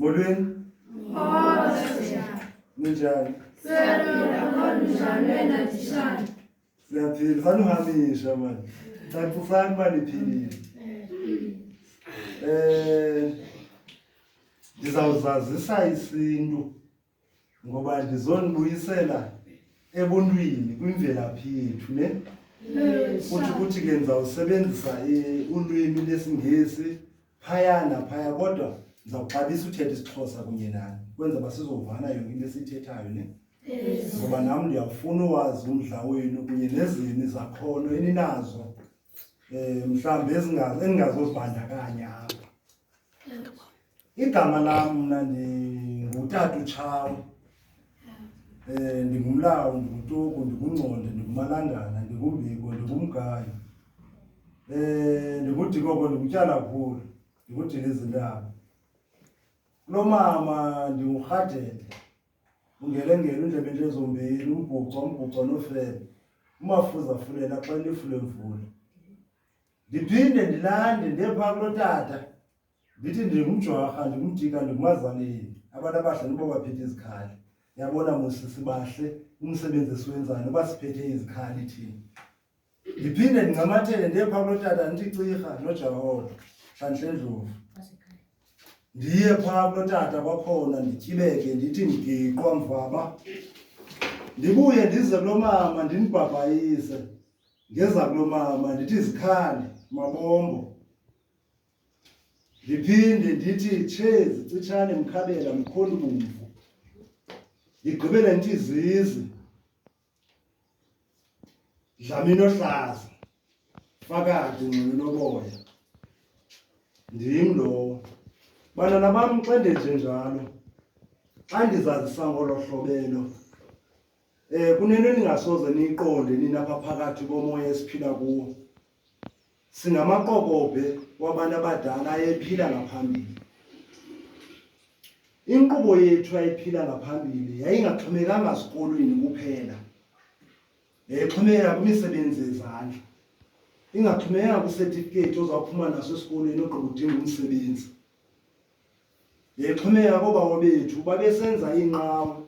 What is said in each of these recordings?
Molweni. Ninjani? Siyaphila, fana uhamisha mani. Kanti ufana mani iphilile. Ndizawuzazisa isintu ngoba ndizonibuyisela ebuntwini kwimvelaphi yethu ne. Ukuthi ke ndizawusebenzisa ulwimi lesiNgesi phaya naphaya kodwa ndizawuxabisa uthetha isiXhosa kunye nani kwenza basizovana yonke into esiyithethayo ne. Ngoba nam ndiyafuna uwazi umdla wenu kunye nezini izakhono eninazo mhlawumbi endingazozibandakanya apha. Igama lam mna ndingutata uTshawe. Ndingumlawu, ndinguTuku, ndingungconde, ndinguMalangana, ndinguMbiko, ndingumgayo. Ndingudikoko, ndinguTyalakhulu, ndingudilizindaba. Kulo mama ndingurhadele. Ungelengele undlebe ezombili, umbhuco nofele. Umafuza fulela xa lifule mvula. Ndiphinde ndilande ndepha kulo tata. Ndithi ndingumjwarha, ndingumdika, ndingumazaleni. Abantu abahle nibo baphethe izikhali. Yabona musisi bahle umsebenzi esiwenzayo noba siphethe izikhali thina. Ndiphinde ndingamathele ndepha kulo tata ndithi Cirha noJawodo, Hlanhle Ndlovu. Ndiye phaa kulo tata kwakhona ndityibeke ndithi Mgiqwa Mvaba. Ndibuye ndize kulo mama ndinibhabhayise. Ngeza kulo mama ndithi Zikhali Mabombo. Ndiphinde ndithi Tshezi Citshane Mkhabela Mkhonto Bumvu. Ndigqibele ndithi Zizi Dlamini Ohlaza Fakade Ngqini Noboya. Ndim lowo. Bantwana bam xa ndenje njalo xa ndizazisa ngolo hlobelo kunento endingasoze niyiqonde nina apha phakathi komoya esiphila kuwo. Singamaqokobhe wabantu abadala ayephila ngaphambili. Inkqubo yethu ayiphila ngaphambili yayingaxhomekanga esikolweni kuphela. Yayixhomekeka kwimisebenzi yezandla. Ingaxhomekanga kwisertifiketi ozawuphuma naso esikolweni ogqiba udinga umsebenzi. Yayixhomekeka koobawo bethu babesenza iinqawa,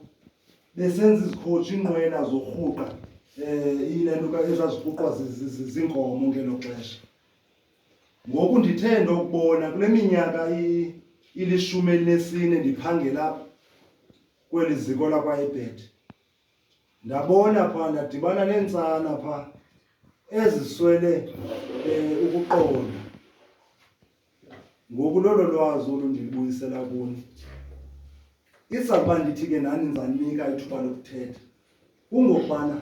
besenza izikhotsho, iinqwela zorhuqa ile nto ezazirhuqwa ziinkomo ngelo xesha. Ngoku ndithe ndokubona kule minyaka ili-14 ndiphangela kweli ziko lakwa-Ebet. Ndabona phaa ndadibana neentsana phaa eziswele ukuqonda. Ngoku lolo lwazi olu ndilibuyisela kuni. Izakuba ndithi ke nani ndizaninika ithuba lokuthetha. Kungokubana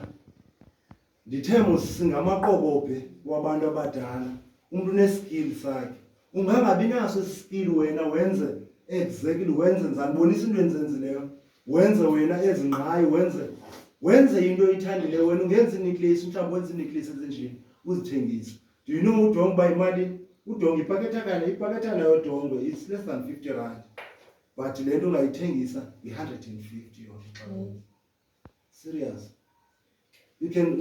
ndithe singamaqokobhe wabantu abadala. Umuntu uneskill sakhe. Ungangabi naso skill wena wenze exactly wenze njani bonisa into enzenzileyo. Wenze wena ezingqayo wenze into oyithandileyo wena ungenza necklace mhlawumbe wenze necklace ezinjini uzithengise. Do you know udongo by imali? Udongo ipakethana yodongo it's less than 50 rand. But le nto ungayithengisa i-150 yona. Serious. You can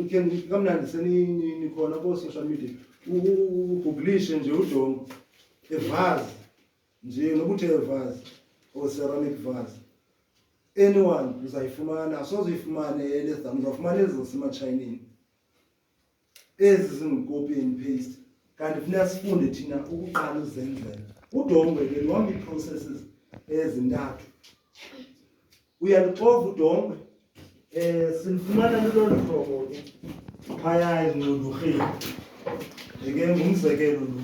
kamnandi senikhona ko social media. Uguglishe nje udongo evase nje nokuthe evase or ceramic vase. Anyone uzayifumana asoze uyifumane less than uzafumana ezisema-Chinese. Ezi zingcopy and paste. Kanti funeka sifunde thina ukuqala uzenzela. Udongwe ke luhamba ii-processes ezintathu. Uyaluxova udongwe silifumana lolo hlobo ke phaya ezinqudurheni. Ke ngumzekelo lo.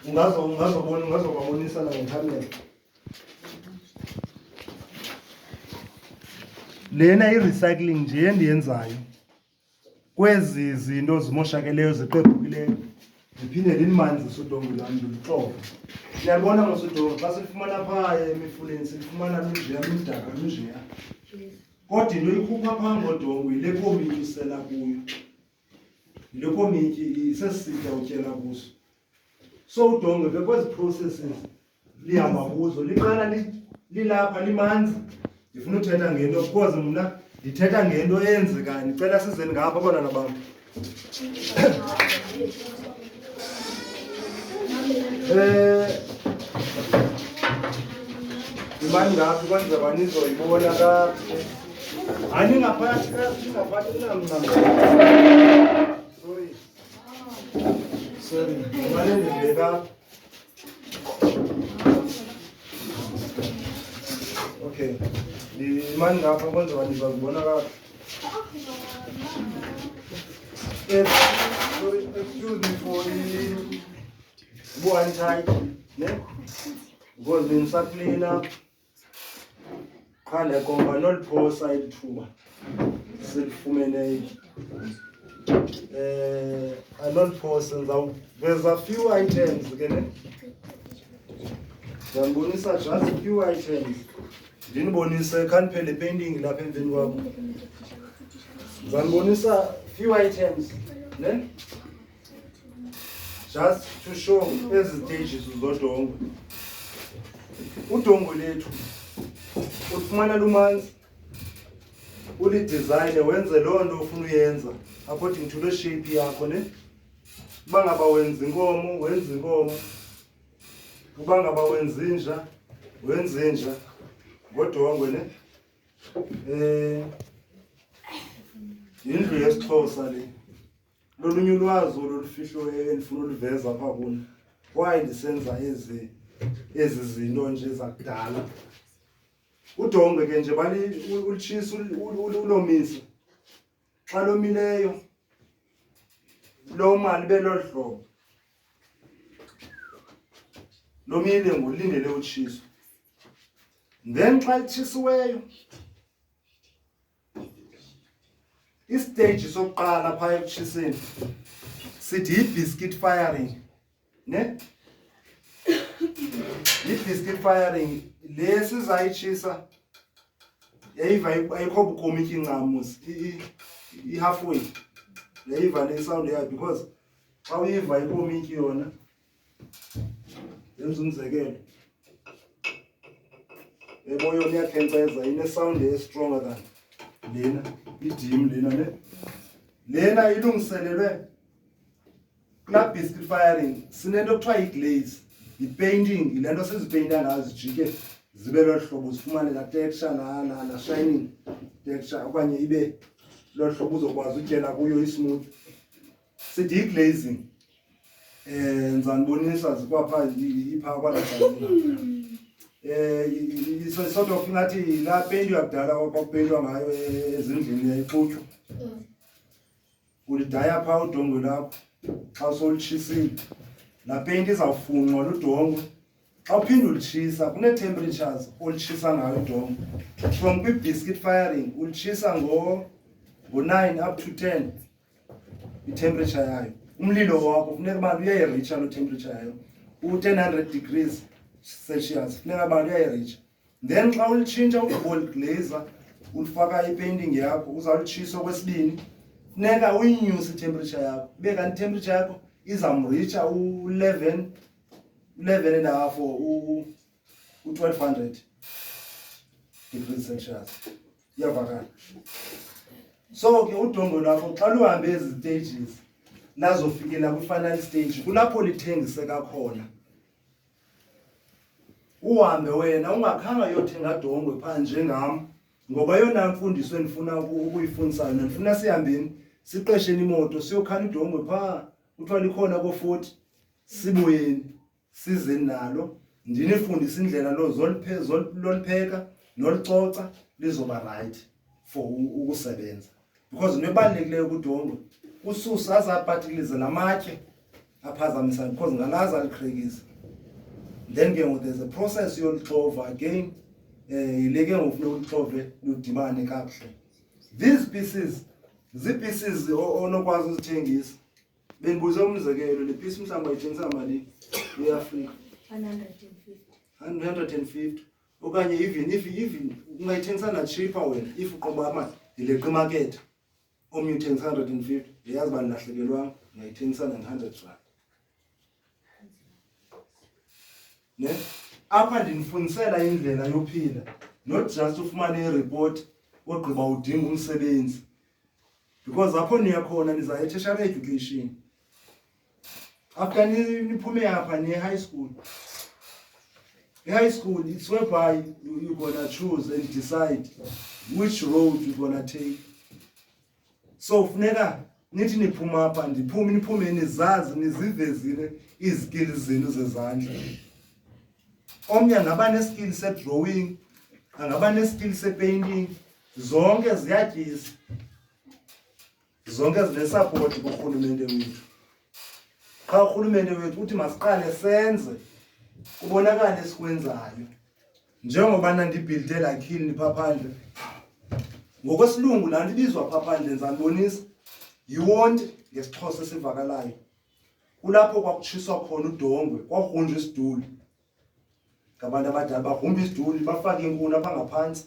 Ungazobabonisa nangekamera. Lena i-recycling nje endiyenzayo kwezi zinto zimoshakeleyo ziqebhukileyo. Ndiphinde ndilimanzise udongo lwam ndilixove. Niyabona ngosudongo xa silifumana phaa emifuleni silifumana lunjeya lumdaka lunjeya. Kodwa into ikhupha phaa ngodongo yile komityi usela kuyo. Yile komityi isesitya utyela kuso. So udongo ke kwezi processes lihamba kuzo liqala lilapha limanzi. Ndifuna uthetha ngento because mna ndithetha ngento eyenzekayo. Ndicela sizeni ngapha bantwana bam. imani ngaphi kwenzeka nizoyibona kakuhle. Aningaphathi kunamncam. Sorry. Imali ndibeka. Okay. Imani ngapha kwenzeka nizozibona kakuhle. Excuse me for the one type, because in Saklina, kind of not poor side too. Self-fuminate. I don't person. There's a few items, again. Just a few items. Didn't bonisa can't pay the painting la pending. Zangonisa few items, ne? Just to show ezi stages zodongo. Udongo lethu ufumana lumanzi ulidesign wenze loo nto ufuna uyenza according to the shape yakho, ne? Uba ngaba wenza inkomo wenza inkomo, uba ngaba wenza inja wenza inja ngodongo, ne? Indlu yesiXhosa le lolunye ulwazi olufihlo elifuna uliveza apha kuni. Why ndisenza ezi zinto nje zakudala. Udongo ke nje bali ulitshisa ulomisa. Xa lomileyo lo mali belohlobo. Lomile ngolindele utshiso. Then xa litshisiweyo istage sokuqala phaya ekutshiseni sithi i-biscuit firing, ne? I-biscuit firing le sizayitshisa yayiva ayikho bukomiki ncamusi i-halfway yayiva le sound yayo, because xa uyiva ikomiki yona yenza umzekelo yebo yona iyakhenkceza ine-sound e-stronger than lena idim lena, ne? Lena ilungiselelwe kulaa biscuit firing sinento kuthiwa yi-glaze, yi-painting, yile nto sizipeyinta ngazo zijike zibe lolu hlobo zifumane la texture la shining texture, okanye ibe lolu hlobo uzokwazi utyela kuyo ismooth. Sithi yi-glazing. Ndizanibonisa zikwapha iphaa kwalaa sort of ngathi la penti yakudala kwakupentwa ngayo ezindlini yayixutywa. Ulidaya phaa udongo lakho xa solitshisile. La penti izawufunxwa ludongo. Xa uphinde ulitshisa kune-temperatures olitshisa ngayo udongo. From kwi-biscuit firing ulitshisa ngo-9 up to 10 i-temperature yayo. Umlilo wakho funeka uba uyayiricha loo temperature yayo. U-1000 degrees Celsius funeka abantu uyayiricha. Then xa ulitshintsha uliglazer ulifaka ipainting yakho uzawulitshisa okwesibini funeka uyinyuse itemperature yakho. Ibe kanti itemperature yakho izamricha u-11 and a half or u-1200 degrees Celsius. Iyavakala. So ke udongo lwakho xa luhambe ezi stages lazofikela kwi-final stage kulapho lithengiseka khona. Uhambe wena ungakhange uyothenga dongwe phaa njengam, ngoba yona mfundiso endifuna ukuyifundisa ndifuna sihambeni siqesheni imoto siyokhana idongwe phaa kuthiwa likhona ko-40 sibuyeni sizeni nalo ndinifundise indlela lolipheka nolicoca lizoba right for ukusebenza. Because into ebalulekileyo kudongwe ususa azaphathilize la matye aphazamisayo, because ngalaza alikrekisa. Then there's a process yolixova again. Yile ngoku funeka ulixove ludibane kakuhle. These pieces zii-pieces onokwazi uzithengisa. Bendibuze umzekelo le piece mhlawumbi ayithengisa malini eAfrika? 150. Okanye even ungayithengisa na cheaper wena if uqoba amali yileqa imarket omnye uthengisa 150 yazi uba ndilahlekelwanga ungayithengisa na-100 rand. Ne? Apha ndinifundisela indlela yophila, not just ufumane ireport ogqiba udinga umsebenzi, because apho niyakhona niza tertiary education. After niphume apha niye high school High school, it's whereby you're gonna choose and decide which road you're gonna take. So funeka nithi niphuma apha niphume nizazi nizivezile izikills zenu zezandla. Omnye angaba neskill se-drawing, angaba neskill se-painting, zonke ziyatyisa. Zonke zinesupport kurhulumente wethu. Xa urhulumente wethu uthi masiqale senze kubonakala esikwenzayo. Njengoba nandibhilde la kiln pha phandle. Ngokwesilungu laa nto ibizwa pha phandle ndizanibonisa yiwonti ngesixhosa esivakalayo. Kulapho kwakutshiswa khona udongwe, kwagrunjwa isiduli. Ngabantu abadala bagrumba isiduli bafake inkuni apha ngaphantsi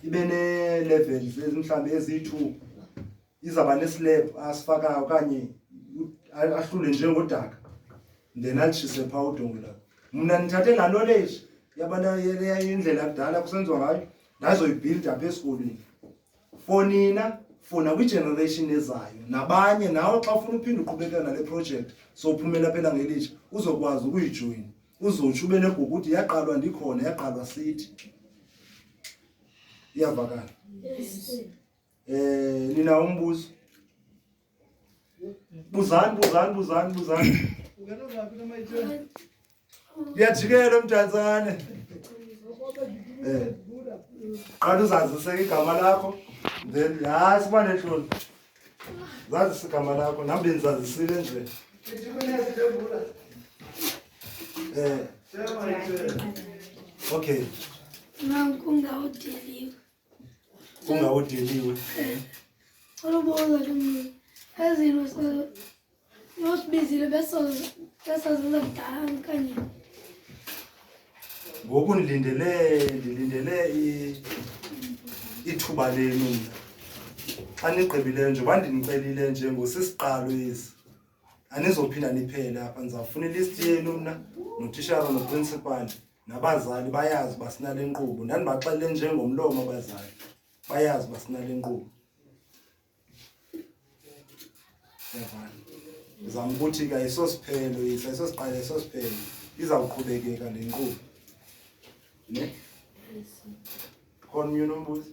ibe nee-levels mhlawumbi ezi-2. Izawuba neslab asifakayo okanye ahlule njengodaka, then alitshise phaa udongwe lapho. Mna ndithathe laa knowledge yabantu indlela yakudala kusenziwa ngayo ndazoyibhilda apha esikolweni. For nina, for nakwi-generation ezayo, nabanye nawe xa ufuna uphinde uqhubekeka nale project sophumela phela ngelitsha uzokwazi ukuyijoyina. Uzotsho ube negugu ukuthi yaqalwa ndikhona, yaqalwa sithi. Iyavakala? Yes. Nina umbuzo? Buzani. Liyajikela mntanzane. Qala uzazise igama lakho, then siba nehloni. Zazise igama lakho, nami benzazisile nje. Okay. Kungawudeliwe. Oluboza ke ezinto yosibizile besazenza kudala kanye. Ngoku ndilindele ithuba lenu. Xa nigqibileyo njengoba ndinicelile nje ngosisiqalo esi. Anizophinda niphele apha, ndizawufuna ilist yenu mna notishara noprincipal nabazali bayazi basinale nkqubo. Ndandibaxelele njengomlomo abazali bayazi basinale nkqubo. Ndizama ukuthi ke ayisosiphelo yisa, ayisosiqalo, ayisosiphelo, izawuqhubekeka le nkqubo. Ne? Khona umnye unombuzo?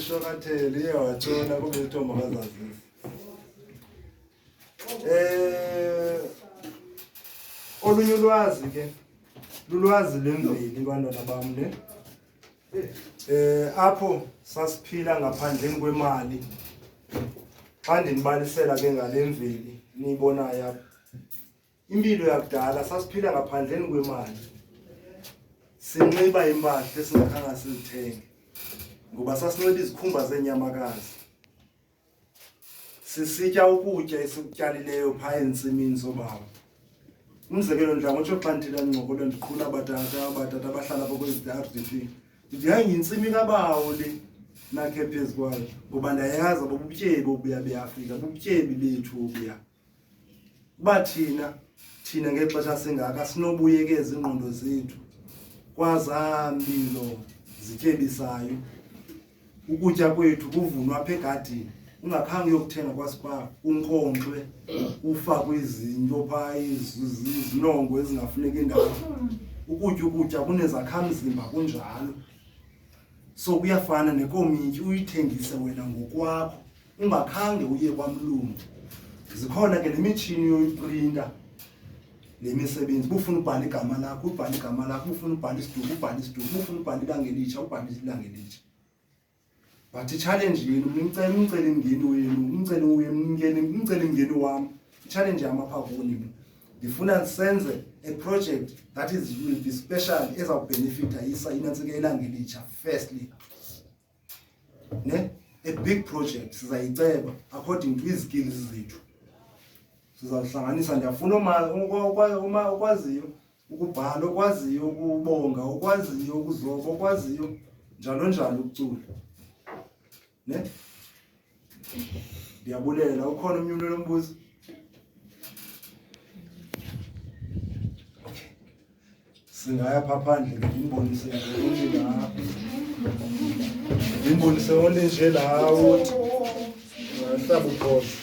Shokathele iyawatshona kube intombazazisa. Olunye ulwazi ke lulwazi lemveli bantwana bam ne. Apho sasiphila ngaphandleni kwemali. Xa ndinibalisela ke ngale mveli niyibonayo apha. Impilo yakudala sasiphila ngaphandleni kwemali. Sinxiba impahla esingakhange sizithenge ngoba sasinxiba izikhumba zenyamakazi. Sisitya ukutya esikutyalileyo phaa entsimini zobaba. Umzekelo ndla ngotsho xa ndithela ncokolo ndiqhula abatata abahlala apha kwezi RDP. Ndithi hayi intsimi kabawo le nakhe phezu kwayo ngoba ndayazi bobutyebi obuya beAfrika, bubutyebi bethu obuya. Uba thina ngexesha singaka sinobuyekeza ingqondo zethu kwazampilo zityebisayo. Ukutya kwethu kuvunwa apha egadini, ungakhange uyokuthenga kwaSpar, unkonxwe, ufakwe izinto phaa izinongo ezingafuneki indawo. Ukutya kunezakhamzimba kunjalo. So kuyafana nekomityi uyithengise wena ngokwakho ungakhange uye kwamlungu. Zikhona ke nemitshini yoyiprinta le misebenzi. Bufuna ubhala igama lakho, ubhala igama lakho, bufuna ubhala isiduko, ubhala isiduko, bufuna ubhala ilanga elitsha, ubhala ilanga elitsha. But i-challenge yenu umcelimngeni wam, i-challenge yam apha kuni ndifuna senze a project that will be special ezawubenefita inantsika ilanga elitsha firstly. Ne? A big project sizayiceba according to izikills zethu. Sizawuhlanganisa, ndiyafuna okwaziyo ukubhala, okwaziyo ukubonga, okwaziyo ukuzoba, okwaziyo njalo njalo ukucula. Ne? Ndiyabulela. Ukhona omnye umuntu onombuzo? Okay. Singaya phaa phandle ke ndinibonise nje la. Ndinibonise onke nje lawo. Hlaba ukhozi.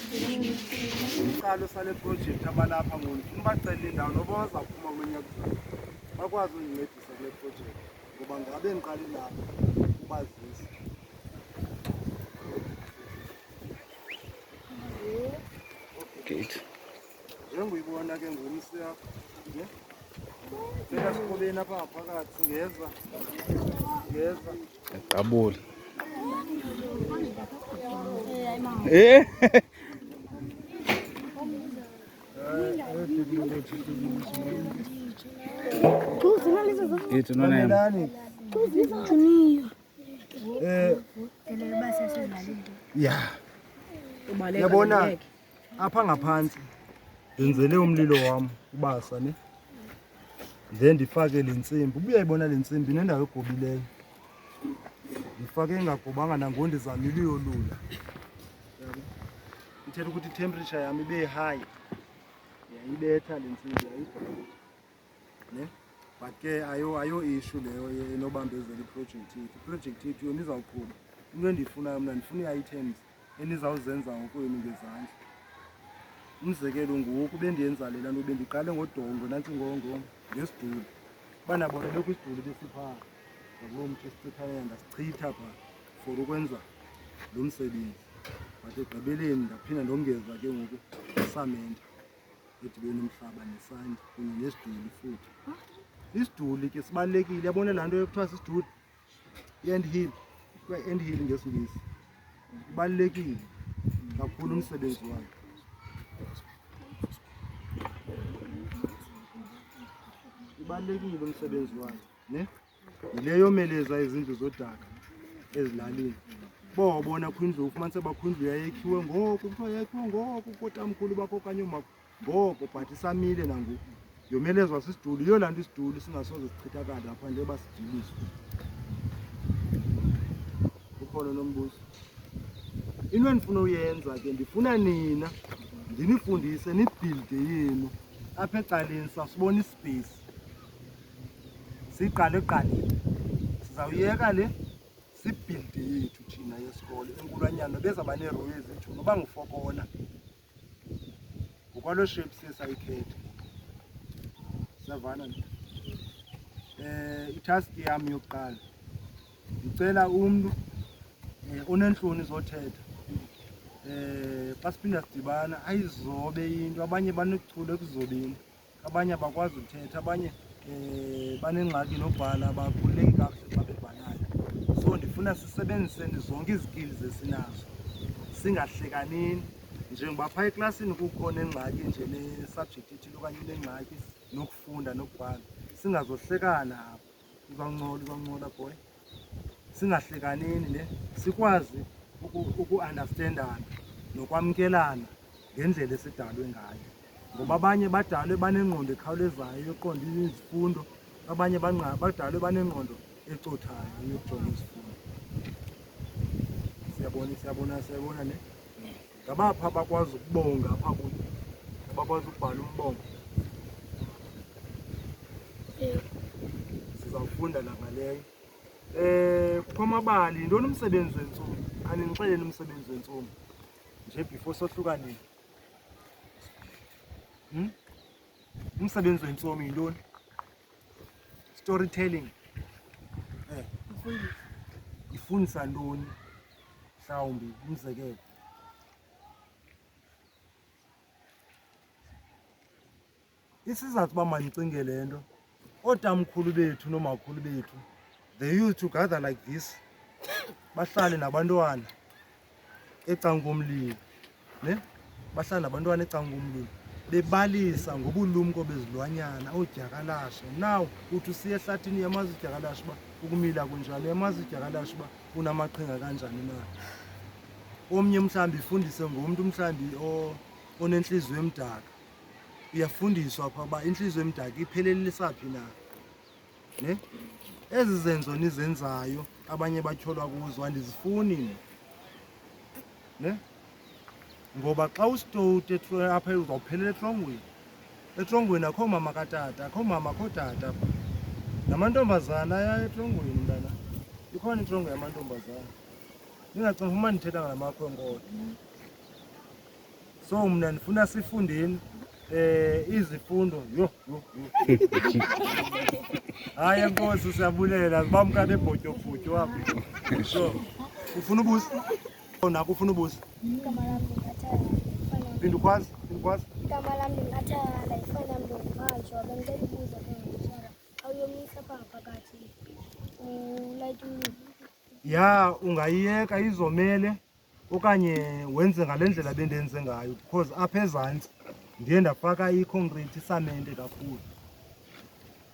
Iqalo sale project abalapha ngoni. Ufuna bacelele indawo noba bazawuphuma amanyathelo bakwazi undincedisa kule projekthi ngoba ngabe ndiqale nabo ubazisa. Gate. Njenguyibona ke ngumsi apha ne seka sikoleni apha ngaphakathi singeza Qabuli. Eh. Gate nona. Mamelani. Ya. Yabona apha ngaphantsi ndenzele umlilo wam ubasa ne. Then ndifake le ntsimbi. Ubuyayibona le ntsimbi nendawo egobileyo. Ndifake engagobanga nangoku ndizamile uyolula. Yabo. Ithetha ukuthi temperature yami ibe high. Yayibetha le ntsimbi ayibona. Ne? But ke ayo issue leyo enobambezela iproject yethu. Iproject yethu yona izawuqhuba. Into endiyifunayo mna ndifuna ii-items enizawuzenza ngokwenu ngezandla. Umzekelo ngoku bendiyenza lela nto bendiqale ngodongo nantsi ngesiduli. Banabo belokhu isiduli besiphaa. Yabo umthi esichithanayo ndasichitha phaa for ukwenza lo msebenzi. But egqibeleni ndaphinda ndongeza ke ngoku isamende edibene umhlaba nesandi kunye nesiduli futhi. Isiduli ke sibalulekile. Yabona laa nto ekuthiwa sisiduli i-end hill. Kuthiwa i-end hill ngesiNgesi. Ibalulekile kakhulu umsebenzi wayo. Ibalulekile umsebenzi wayo ne yile yomeleza izindlu zodaka ezilalini. Bobona kwindlu ufumanise bakwindlu yayekhiwe ngoku kuthiwa yakhiwe ngoku kotamkhulu bakho okanye umakho ngoku but isamile nangoku yomelezwa sisiduli. Yiyo laa nto isiduli singasoze sichithakala ngaphandle basidiliswe. Ukhona nombuzo. Into endifuna uyenza ke ndifuna nina ndinifundise nibhilde yenu apha ecaleni sasibona ispace. Siqale eqaleni sizawuyeka le sibhilde yethu thina yesikole enkulanyana bezaba nerow ezethu noba ngufokona ngokwalo shape sesayikhetha. Siyavana nje. Itask yami yokuqala ndicela umntu onentloni zothetha xa siphinda sidibana ayizobe into. Abanye banokuchula ekuzobeni, abanye abakwazi ukuthetha, abanye banengxaki nobhala abakhululeki kakuhle xa bebhalayo. So ndifuna sisebenziseni zonke izikills esinazo singahlekanini. Njengoba phaa eklasini kukho nengxaki nje ne-subject ethile okanye unengxaki nokufunda nokubhala, singazohlekana apha. Uzawuncola boy. Singahlekanini ne sikwazi uku-understandana nokwamkelana ngendlela esidalwe ngayo. Ngoba abanye badalwe banengqondo ekhawulezayo yokuqonda izifundo, abanye badalwe banengqondo ecothayo yokujonga izifundo. Siyabona ne? Ngabapha abakwazi ukubonga apha kuyo, abakwazi ukubhala umbongo. Sizawufunda nangaleyo. Kukho amabali, yintoni umsebenzi wentsomi? Anindixelele umsebenzi wentsomi nje before sohlukaneni. Umsebenzi wentsomi yintoni? Storytelling. Ifundisa ntoni? Mhlawumbi umzekelo. Isizathu uba mandicinge le nto, ootamkhulu bethu noomakhulu bethu, they used to gather like this, bahlale nabantwana ecan'komlilo ne bahlale nabantwana ecan'komlilo bebalisa ngobulumko bezilwanyana, oodyakalashe. Now uthi usiya ehlathini uyamazi udyakalashe uba ukumila kunjani, uyamazi udyakalashe uba unamaqhinga kanjani na. Omnye mhlawumbi ifundise ngomntu mhlawumbi onentliziyo emdaka. Uyafundiswa phaa uba intliziyo emdaka iphelelisa phi na ne. Ezi zenzo nizenzayo abanye batyholwa kuzo andizifuni ne, ngoba xa usitowuti apha uzawuphelela etrongweni. Etrongweni akho mama katata, akho mama akho tata. Namantombazana aya etrongweni mntana, ikhona itrongo yamantombazana. Ningacinga uma ndithetha ngamakhwenkwe. So mna ndifuna sifundeni izifundo yo. Hayi enkosi siyabulela bamkane ebhotyobhotyo apha. So ufuna ubusi? Nako ufuna ubusi? Igama lam ndingathanda Phinda ukwazi, igama lam ndingathanda ifana mntu manje bengicela ubuza ke ngishara awuyomisa phaa phakathi ulayite Ya ungayiyeka izomele okanye wenze ngale ndlela bendenze ngayo because apha ezantsi ndiye ndafaka i-concrete isamente kakhulu.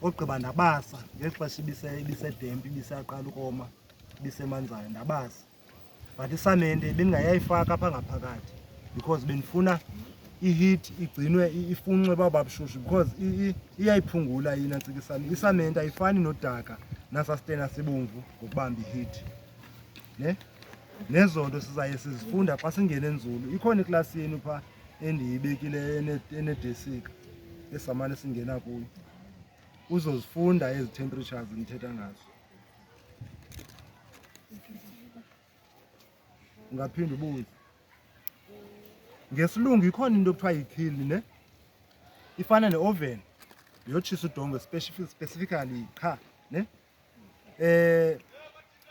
Ogqiba ndabasa ngexesha ibisedempi ibisaqala ukoma ibisemanzayo ndabasa. But isamente bendingayayifaka apha ngaphakathi because bendifuna i-heat igcinwe ifunxe babushushu because iyayiphungula inantsika isamente ayifani nodaka nasastena sibomvu ngokubamba i-heat. Nezo nto sizaye sizifunda xa singene nzulu. Ikhona iklasi yenu phaa endiyibekileyo enedesika esamane singena kuyo. Uzozifunda ezi temperatures ndithetha ngazo. Ungaphinda ubuze. Ngesilungu ikhona into ekuthiwa yi-kiln, ifana ne-oven yotshisa udongo specifically qha,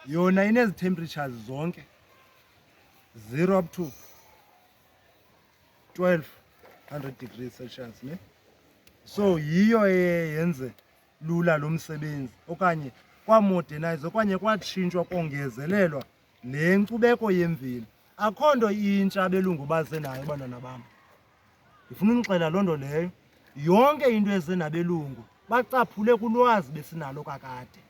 yona inezi temperatures zonke 0 up to 1200 degrees Celsius, so yiyo yenze lula lo msebenzi okanye kwamodernize okanye kwatshintshwa kongezelelwa le nkcubeko yemveli. Akho nto intsha abelungu baze nayo bantwana bam. Ndifuna unixelela loo nto leyo. Yonke into eze nabelungu bacaphule kulwazi besinalo kakade.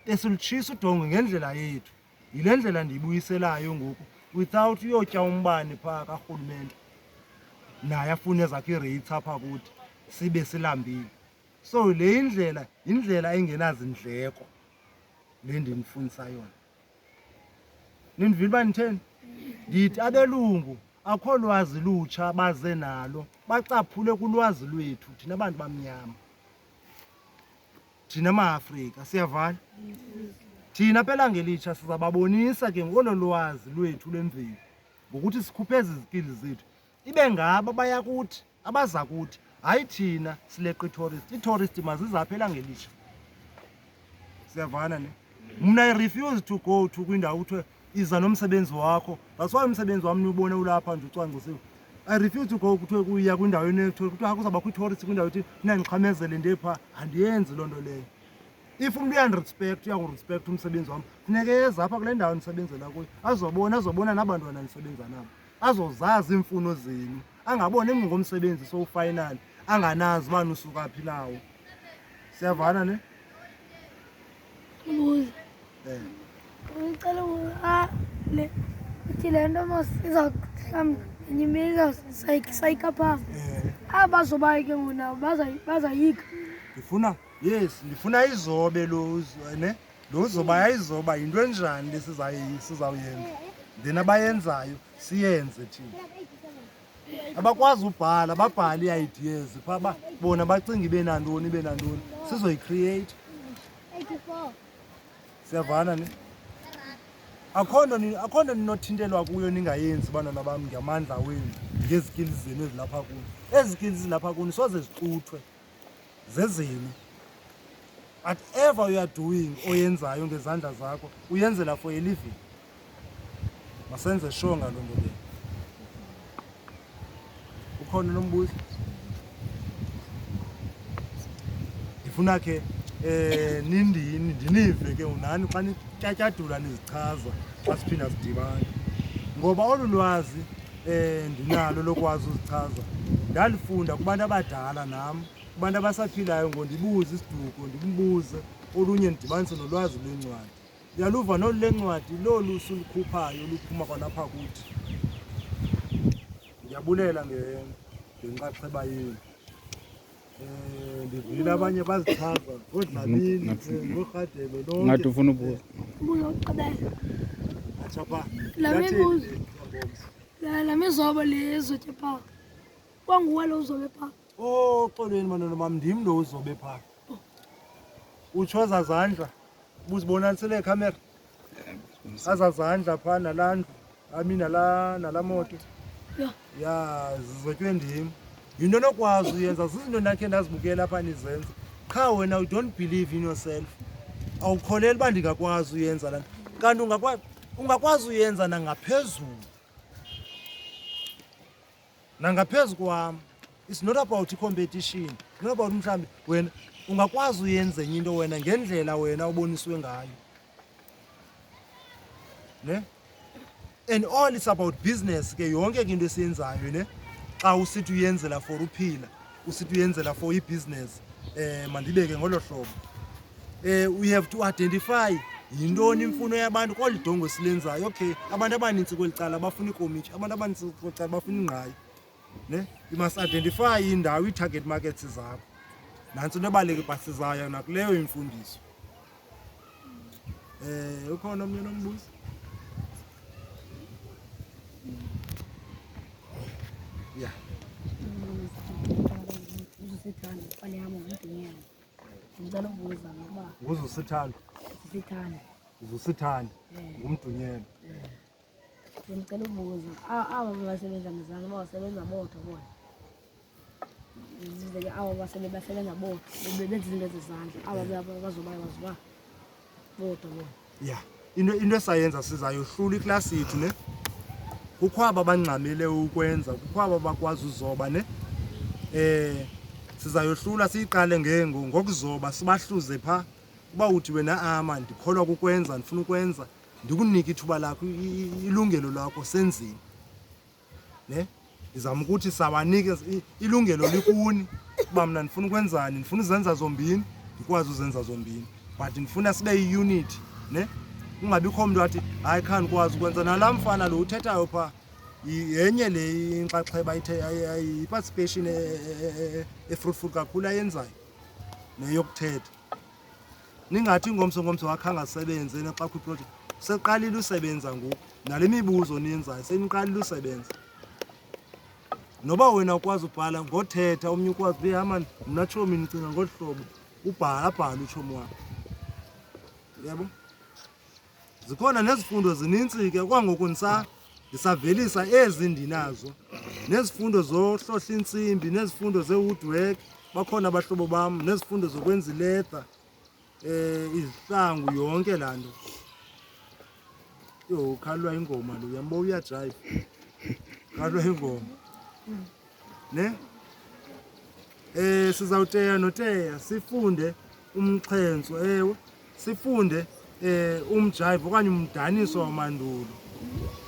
Besilutshisa udongo ngendlela yethu. Yile ndlela ndiyibuyiselayo ngoku without uyotya umbane phaa karhulumente. Naye afune ezakhe ii-rates apha kuthi sibe silambile. So le yindlela engenazindleko le ndinifundisa yona. Nindivile uba nditheni? Ndithi abelungu akho lwazi lutsha baze nalo, bacaphule kulwazi lwethu thina bantu bamnyama, thina maAfrika. Siyavana? Thina phela ngelitsha sizababonisa ke ngolo lwazi lwethu lwemveli ngokuthi sikhuphe ezi zikili zethu. Ibe ngabo baya kuthi abaza kuthi, hayi thina sileqa ii-tourist. Ii-tourist mazizaphela ngelitsha. Siyavana ne? Mna I refuse to go to kwindawo kuthiwe iza nomsebenzi wakho. That's why umsebenzi wami niwubone ulapha nje ucwangcisiwe. I refuse to go kuthiwe kuya kwindawo kuthiwa kuzawubakho ii-tourist kwindawo ethi ningandiqhamezele ndepha. Andiyenzi loo nto leyo. If umntu uyandirespect uyakurespect umsebenzi wami, funeke eza apha kule ndawo ndisebenzela kuyo azobona nabantwana ndisebenza nabo, azozazi iimfuno zenu, angaboni ngomsebenzi sowufayinali anganazi uba usuka phi nawo. Siyavana ne? ubuza ngicela le uthi le nto mos mhlawumbi ngenye imini sayikha phaa aba bazobayo ke ngoku nabo bazayikha. Ndifuna izobe lo zoba yayizoba yinto enjani le sizawuyenza. Then abayenzayo siyenze thina. Abakwazi ubhala babhale ii-ideas phaa bona bacinga ibe nantoni sizoyicreate. Siyavana ne? Akho nto ninothintelwa kuyo ningayenzi bantwana bam ngamandla wenu ngezikili zenu ezilapha kuni. Ezi zikili zilapha kuni soze zixuthwe zezenu. Whatever you are doing oyenzayo ngezandla zakho uyenzela for a living. Masenze sure ngaloo nto leyo. Ukhona nombuzo? Ndifuna ke ndinive ke unani xa nityatyadula nizichaza xa siphinda sidibane. Ngoba olu lwazi ndinalo lokwazi uzichaza ndalifunda kubantu abadala nam, kubantu abasaphilayo ngondibuze isiduko ndimbuze olunye ndidibanise nolwazi lwencwadi. Ndiyaluva nolu lencwadi lolu sulukhuphayo luphuma kwalapha kuthi. Ndiyabulela ngenxaxheba yenu. Ndivile abanye bazichaza ngoDlamini ngoRhadebe lonke. Ngathi ufuna ubuza. Ubuza ukugqibela. Atsha phaa. La mizobo le ezotya phaa kwanguwe lo uzobe phaa. Xolweni bantwana bam, ndim lo uzobe phaa. Utsho ezazandla ubuzibonalisele ikhamera azazandla phaa nalaa ndlu nalaa moto ya zizotywe ndim yinto nokwazi uyenza zizinto ndakhe ndazibukela apha nizenza qha wena you don't believe in yourself awukholeli uba ndingakwazi uyenza laa nto kanti ungakwazi uyenza nangaphezu kwam. It's not about competition, it's not about mhlawumbi wena ungakwazi uyenza enye into wena ngendlela wena uboniswe ngayo ne. And all it's about business ke yonke into esiyenzayo ne xa usithi uyenzela for uphila usithi uyenzela for i-business mandibeke ngolo hlobo we have to identify yintoni imfuno yabantu kolu dongo esilenzayo. Okay, abantu abaninzi kweli cala bafuna ikomitshi, abantu abaninzi kweli cala bafuna ingqayi ne. You must identify indawo i-target markets zakho nantso into ebaluleke basizayo nakuleyo imfundiso. Ukhona omnye nombuzo? Yeah. Uzusithanda fane yami ngumdunyana. Ngicela ukubuza ngoba Nguzusithanda. sithanda. Uzusithanda ngumdunyana. Ngicela ukubuza aba basebenza ngizana basebenza bodwa bona. Izizeke aba basebenza bodwa benza izinto zezandla aba bazoba bodwa bona. Yeah. Into esayenza sizayohlula iklasi yethu ne. Kukho aba bangxamile ukwenza, kukho aba bakwazi uzoba ne. Sizayohlula siyiqale ngokuzoba sibahluze pha. Kuba uthi wena ama ndikholwa kukwenza ndifuna ukwenza ndikunike ithuba lakho ilungelo lakho senzini ne. Ndizama ukuthi sawanike ilungelo likuni kuba mna ndifuna ukwenzani, ndifuna uzenza zombini ndikwazi uzenza zombini but ndifuna sibe yi-unit ne. Kungabikho umuntu wathi hayi kha ndikwazi ukwenza nalaa mfana lo uthethayo pha yenye le inxaxheba i-participation efruitful kakhulu ayenzayo neyokuthetha. Ningathi ngomso wakhe angasebenzi xa kwiprojekthi seqalile usebenza ngoku nale mibuzo niyenzayo seniqalile usebenza. Noba wena ukwazi ubhala ngothetha omnye ukwazi behamba mna tshomi ndicinga ngolu hlobo abhale utshomi wakhe. Yabo zikhona nezifundo zinintsi ke kwangoku ndisavelisa ezi ndinazo nezifundo zohlohla intsimbi nezifundo ze-woodwork bakhona abahlobo bam nezifundo zokwenza ileather izihlangu yonke laa nto. Yho khalwa ingoma lo uyambo uyajayiva khalwa ingoma ne. Sizawuteya noteya sifunde umxhentso sifunde umjive okanye umdaniso wamandulo.